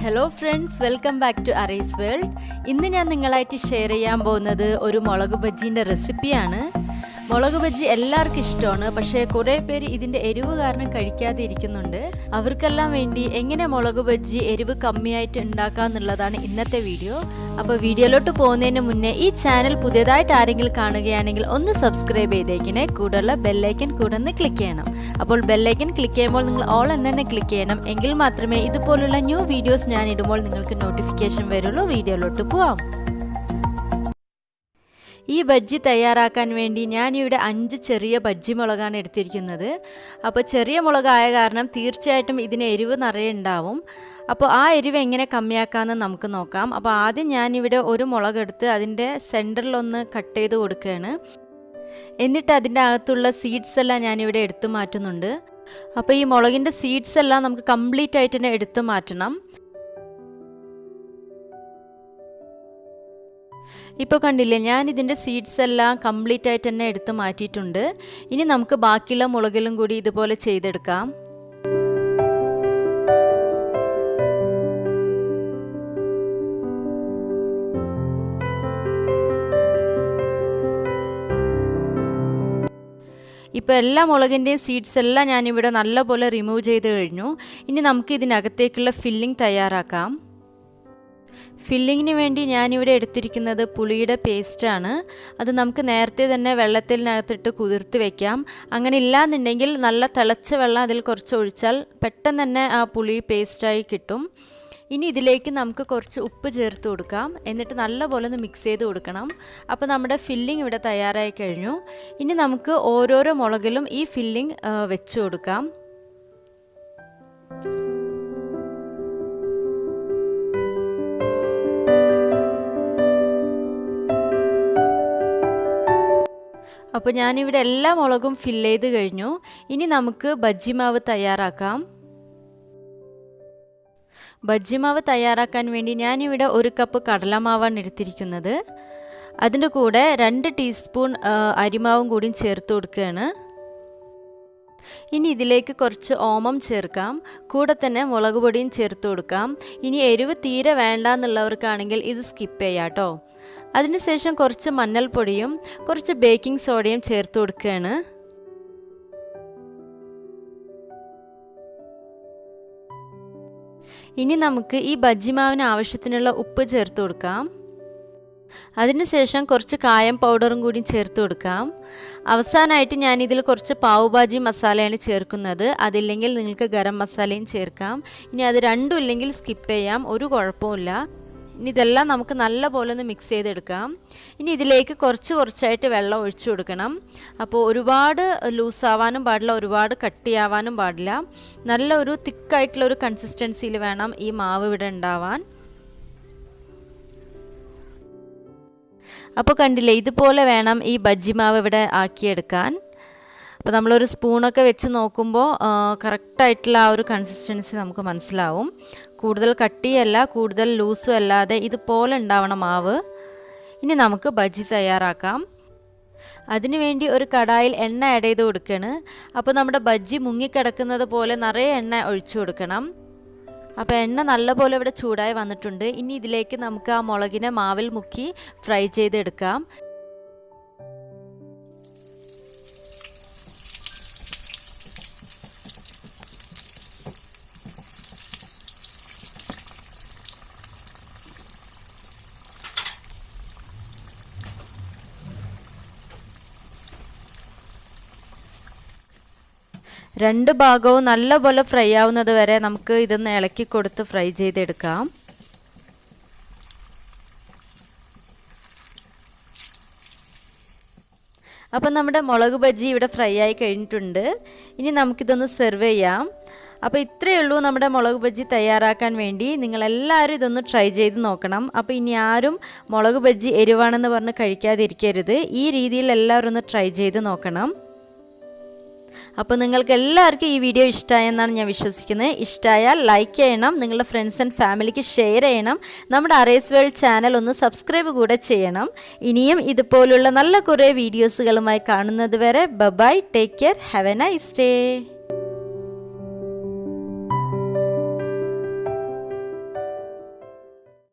Hello friends, welcome back to Aray's World. ഇന്ന് ഞാൻ നിങ്ങളായിട്ട് ഷെയർ ചെയ്യാൻ പോകുന്നത് ഒരു മുളക് ബജ്ജിന്റെ റെസിപ്പിയാണ്. മുളക് ബജ്ജി എല്ലാവർക്കും ഇഷ്ടമാണ്, പക്ഷേ കുറേ പേര് ഇതിന്റെ എരിവ് കാരണം കഴിക്കാതെ ഇരിക്കുന്നുണ്ട്. അവർക്കെല്ലാം വേണ്ടി എങ്ങനെ മുളക് ബജ്ജി എരിവ് കമ്മിയായിട്ട് ഉണ്ടാക്കാന്നുള്ളതാണ് ഇന്നത്തെ വീഡിയോ. അപ്പോൾ വീഡിയോയിലോട്ട് പോകുന്നതിന് മുന്നേ ഈ ചാനൽ പുതിയതായിട്ട് ആരെങ്കിലും കാണുകയാണെങ്കിൽ ഒന്ന് സബ്സ്ക്രൈബ് ചെയ്തേക്കണേ. കൂടെയുള്ള ബെല്ലൈക്കൻ കൂടെ ഒന്ന് ക്ലിക്ക് ചെയ്യണം. അപ്പോൾ ബെല്ലൈക്കൻ ക്ലിക്ക് ചെയ്യുമ്പോൾ നിങ്ങൾ ഓൾ എന്ന് തന്നെ ക്ലിക്ക് ചെയ്യണം. എങ്കിൽ മാത്രമേ ഇതുപോലുള്ള ന്യൂ വീഡിയോസ് ഞാൻ ഇടുമ്പോൾ നിങ്ങൾക്ക് നോട്ടിഫിക്കേഷൻ വരുള്ളൂ. വീഡിയോയിലോട്ട് പോവാം. ഈ ബജ്ജി തയ്യാറാക്കാൻ വേണ്ടി ഞാനിവിടെ 5 ചെറിയ ബജ്ജി മുളകാണ് എടുത്തിരിക്കുന്നത്. അപ്പോൾ ചെറിയ മുളകായ കാരണം തീർച്ചയായിട്ടും ഇതിന് എരിവ് നിറയെ ഉണ്ടാവും. അപ്പോൾ ആ എരിവ് എങ്ങനെ കമ്മിയാക്കാമെന്ന് നമുക്ക് നോക്കാം. അപ്പോൾ ആദ്യം ഞാനിവിടെ ഒരു മുളകെടുത്ത് അതിൻ്റെ സെൻറ്ററിലൊന്ന് കട്ട് ചെയ്ത് കൊടുക്കുകയാണ്. എന്നിട്ട് അതിൻ്റെ അകത്തുള്ള സീഡ്സ് എല്ലാം ഞാനിവിടെ എടുത്തു മാറ്റുന്നുണ്ട്. അപ്പോൾ ഈ മുളകിൻ്റെ സീഡ്സ് എല്ലാം നമുക്ക് കംപ്ലീറ്റ് ആയിട്ട് തന്നെ എടുത്തു മാറ്റണം. ഇപ്പോൾ കണ്ടില്ലേ, ഞാൻ ഇതിൻ്റെ സീഡ്സ് എല്ലാം കംപ്ലീറ്റ് ആയിട്ട് തന്നെ എടുത്ത് മാറ്റിയിട്ടുണ്ട്. ഇനി നമുക്ക് ബാക്കിയുള്ള മുളകിലും കൂടി ഇതുപോലെ ചെയ്തെടുക്കാം. ഇപ്പോൾ എല്ലാ മുളകിൻ്റെയും സീഡ്സ് എല്ലാം ഞാനിവിടെ നല്ലപോലെ റിമൂവ് ചെയ്ത് കഴിഞ്ഞു. ഇനി നമുക്ക് ഇതിനകത്തേക്കുള്ള ഫില്ലിംഗ് തയ്യാറാക്കാം. ഫില്ലിങ്ങിന് വേണ്ടി ഞാനിവിടെ എടുത്തിരിക്കുന്നത് പുളിയുടെ പേസ്റ്റാണ്. അത് നമുക്ക് നേരത്തെ തന്നെ വെള്ളത്തിനകത്തിട്ട് കുതിർത്ത് വെക്കാം. അങ്ങനെ ഇല്ലാന്നുണ്ടെങ്കിൽ നല്ല തിളച്ച വെള്ളം അതിൽ കുറച്ച് ഒഴിച്ചാൽ പെട്ടെന്ന് തന്നെ ആ പുളി പേസ്റ്റായി കിട്ടും. ഇനി ഇതിലേക്ക് നമുക്ക് കുറച്ച് ഉപ്പ് ചേർത്ത് കൊടുക്കാം. എന്നിട്ട് നല്ലപോലെ ഒന്ന് മിക്സ് ചെയ്ത് കൊടുക്കണം. അപ്പോൾ നമ്മുടെ ഫില്ലിംഗ് ഇവിടെ തയ്യാറായി കഴിഞ്ഞു. ഇനി നമുക്ക് ഓരോരോ മുളകിലും ഈ ഫില്ലിംഗ് വെച്ച് കൊടുക്കാം. അപ്പോൾ ഞാനിവിടെ എല്ലാ മുളകും ഫില്ല് ചെയ്ത് കഴിഞ്ഞു. ഇനി നമുക്ക് ബജ്ജി മാവ് തയ്യാറാക്കാം. ബജ്ജി മാവ് തയ്യാറാക്കാൻ വേണ്ടി ഞാനിവിടെ 1 കപ്പ് കടലമാവാണ് എടുത്തിരിക്കുന്നത്. അതിൻ്റെ കൂടെ 2 ടീസ്പൂൺ അരിമാവും കൂടി ചേർത്ത് കൊടുക്കുകയാണ്. ഇനി ഇതിലേക്ക് കുറച്ച് ഓമം ചേർക്കാം. കൂടെ തന്നെ മുളക് പൊടിയും ചേർത്ത് കൊടുക്കാം. ഇനി എരിവ് തീരെ വേണ്ടാന്നുള്ളവർക്കാണെങ്കിൽ ഇത് സ്കിപ്പ് ചെയ്യാം കേട്ടോ. അതിനുശേഷം കുറച്ച് മഞ്ഞൾപ്പൊടിയും കുറച്ച് ബേക്കിംഗ് സോഡയും ചേർത്ത് കൊടുക്കുകയാണ്. ഇനി നമുക്ക് ഈ ബജ്ജി മാവിന് ആവശ്യത്തിനുള്ള ഉപ്പ് ചേർത്ത് കൊടുക്കാം. അതിനുശേഷം കുറച്ച് കായം പൗഡറും കൂടി ചേർത്ത് കൊടുക്കാം. അവസാനമായിട്ട് ഞാനിതിൽ കുറച്ച് പാവ് ഭാജി മസാലയാണ് ചേർക്കുന്നത്. അതില്ലെങ്കിൽ നിങ്ങൾക്ക് ഗരം മസാലയും ചേർക്കാം. ഇനി അത് രണ്ടും ഇല്ലെങ്കിൽ സ്കിപ്പ് ചെയ്യാം, ഒരു കുഴപ്പമില്ല. ഇനി ഇതെല്ലാം നമുക്ക് നല്ലപോലെ ഒന്ന് മിക്സ് ചെയ്തെടുക്കാം. ഇനി ഇതിലേക്ക് കുറച്ചായിട്ട് വെള്ളം ഒഴിച്ചു കൊടുക്കണം. അപ്പോൾ ഒരുപാട് ലൂസാവാനും പാടില്ല, ഒരുപാട് കട്ടിയാവാനും പാടില്ല. നല്ല ഒരു തിക്കായിട്ടുള്ള ഒരു കൺസിസ്റ്റൻസിയിൽ വേണം ഈ മാവ് ഇവിടെ ഉണ്ടാവാൻ. അപ്പോൾ കണ്ടില്ലേ, ഇതുപോലെ വേണം ഈ ബജ്ജി മാവ് ഇവിടെ ആക്കിയെടുക്കാൻ. അപ്പോൾ നമ്മളൊരു സ്പൂണൊക്കെ വെച്ച് നോക്കുമ്പോൾ കറക്റ്റായിട്ടുള്ള ആ ഒരു കൺസിസ്റ്റൻസി നമുക്ക് മനസ്സിലാവും. കൂടുതൽ കട്ടിയല്ല, കൂടുതൽ ലൂസും അല്ലാതെ ഇതുപോലെ ഉണ്ടാവണം മാവ്. ഇനി നമുക്ക് ബജ്ജി തയ്യാറാക്കാം. അതിനുവേണ്ടി ഒരു കടായിൽ എണ്ണ ആഡ് ചെയ്ത് കൊടുക്കുകയാണ്. അപ്പോൾ നമ്മുടെ ബജ്ജി മുങ്ങിക്കിടക്കുന്നത് പോലെ നിറയെ എണ്ണ ഒഴിച്ചു കൊടുക്കണം. അപ്പോൾ എണ്ണ നല്ലപോലെ ഇവിടെ ചൂടായി വന്നിട്ടുണ്ട്. ഇനി ഇതിലേക്ക് നമുക്ക് ആ മുളകിനെ മാവിൽ മുക്കി ഫ്രൈ ചെയ്തെടുക്കാം. രണ്ട് ഭാഗവും നല്ലപോലെ ഫ്രൈ ആവുന്നത് വരെ നമുക്ക് ഇതൊന്ന് ഇളക്കി കൊടുത്ത് ഫ്രൈ ചെയ്തെടുക്കാം. അപ്പം നമ്മുടെ മുളക് ബജ്ജി ഇവിടെ ഫ്രൈ ആയി കഴിഞ്ഞിട്ടുണ്ട്. ഇനി നമുക്കിതൊന്ന് സെർവ് ചെയ്യാം. അപ്പോൾ ഇത്രയേ ഉള്ളൂ നമ്മുടെ മുളക് ബജ്ജി തയ്യാറാക്കാൻ വേണ്ടി. നിങ്ങളെല്ലാവരും ഇതൊന്ന് ട്രൈ ചെയ്ത് നോക്കണം. അപ്പോൾ ഇനി ആരും മുളക് ബജ്ജി എരിവാണെന്ന് പറഞ്ഞ് കഴിക്കാതിരിക്കരുത്. ഈ രീതിയിൽ എല്ലാവരും ഒന്ന് ട്രൈ ചെയ്ത് നോക്കണം. അപ്പോൾ നിങ്ങൾക്ക് എല്ലാവർക്കും ഈ വീഡിയോ ഇഷ്ടമായെന്നാണ് ഞാൻ വിശ്വസിക്കുന്നത്. ഇഷ്ടമായാൽ ലൈക്ക് ചെയ്യണം, നിങ്ങളുടെ ഫ്രണ്ട്സ് ആൻഡ് ഫാമിലിക്ക് ഷെയർ ചെയ്യണം. നമ്മുടെ അറേസ് വേൾഡ് ചാനൽ ഒന്ന് സബ്സ്ക്രൈബ് കൂടെ ചെയ്യണം. ഇനിയും ഇതുപോലുള്ള നല്ല കുറേ വീഡിയോസുകളുമായി കാണുന്നത് വരെ bye, take care, have a nice day.